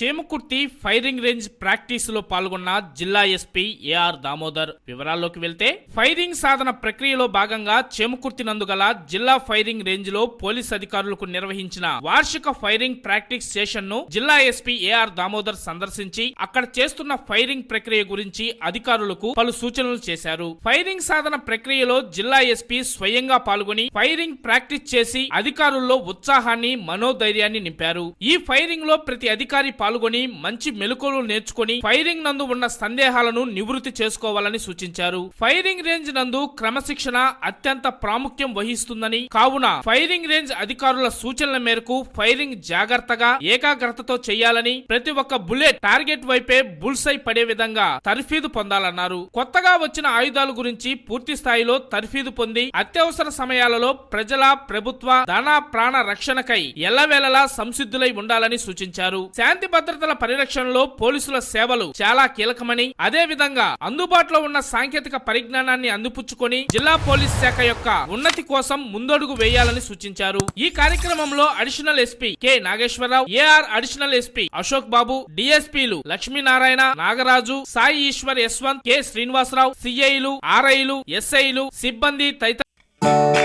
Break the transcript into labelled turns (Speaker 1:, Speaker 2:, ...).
Speaker 1: Chemakurthi firing range practice లో పాల్గొన్న జిల్లా ఎస్పీ ఏఆర్ దామోదర్. వివరాల్లోకి వెళ్తే ఫైరింగ్ సాధన ప్రక్రియలో భాగంగా చేమకుర్తి నందుగల జిల్లా ఫైరింగ్ రేంజ్ లో పోలీస్ అధికారులకు నిర్వహించిన వార్షిక ఫైరింగ్ ప్రాక్టీస్ సెషన్ ను జిల్లా ఎస్పీ ఏఆర్ దామోదర్ సందర్శించి అక్కడ చేస్తున్న ఫైరింగ్ ప్రక్రియ గురించి అధికారులకు పలు సూచనలు చేశారు. ఫైరింగ్ సాధన ప్రక్రియలో జిల్లా ఎస్పీ స్వయంగా పాల్గొని ఫైరింగ్ ప్రాక్టీస్ చేసి అధికారుల్లో ఉత్సాహాన్ని మనోధైర్యాన్ని నింపారు. ఈ ఫైరింగ్ లో ప్రతి అధికారి పాల్గొని మంచి మెలకువలు నేర్చుకుని ఫైరింగ్ నందు ఉన్న సందేహాలను నివృత్తి చేసుకోవాలని సూచించారు. ఫైరింగ్ రేంజ్ నందు క్రమశిక్షణ అత్యంత ప్రాముఖ్యం వహిస్తుందని, కావున ఫైరింగ్ రేంజ్ అధికారుల సూచనల మేరకు ఫైరింగ్ జాగ్రత్తగా ఏకాగ్రతతో చేయాలని, ప్రతి ఒక్క బుల్లెట్ టార్గెట్ వైపే బుల్సై పడే విధంగా తర్ఫీదు పొందాలన్నారు. కొత్తగా వచ్చిన ఆయుధాల గురించి పూర్తి స్థాయిలో తర్ఫీదు పొంది అత్యవసర సమయాలలో ప్రజల, ప్రభుత్వ ధన ప్రాణ రక్షణకై ఎల్లవేళలా సంసిద్ధులై ఉండాలని సూచించారు. శాంతి భద్రతల పరిరక్షణలో పోలీసుల సేవలు చాలా కీలకమని, అదే విధంగా అందుబాటులో ఉన్న సాంకేతిక పరిజ్ఞానాన్ని అందిపుచ్చుకొని జిల్లా పోలీస్ శాఖ యొక్క ఉన్నతి కోసం ముందడుగు వేయాలని సూచించారు. ఈ కార్యక్రమంలో additional SP K Nageswararao, AR additional SP Ashok Babu, డిఎస్పీలు లక్ష్మీనారాయణ, నాగరాజు, సాయి ఈశ్వర్, యశ్వంత్, కె శ్రీనివాసరావు, సిఐలు, ఆర్ఐలు, ఎస్ఐలు, సిబ్బంది తదితరులు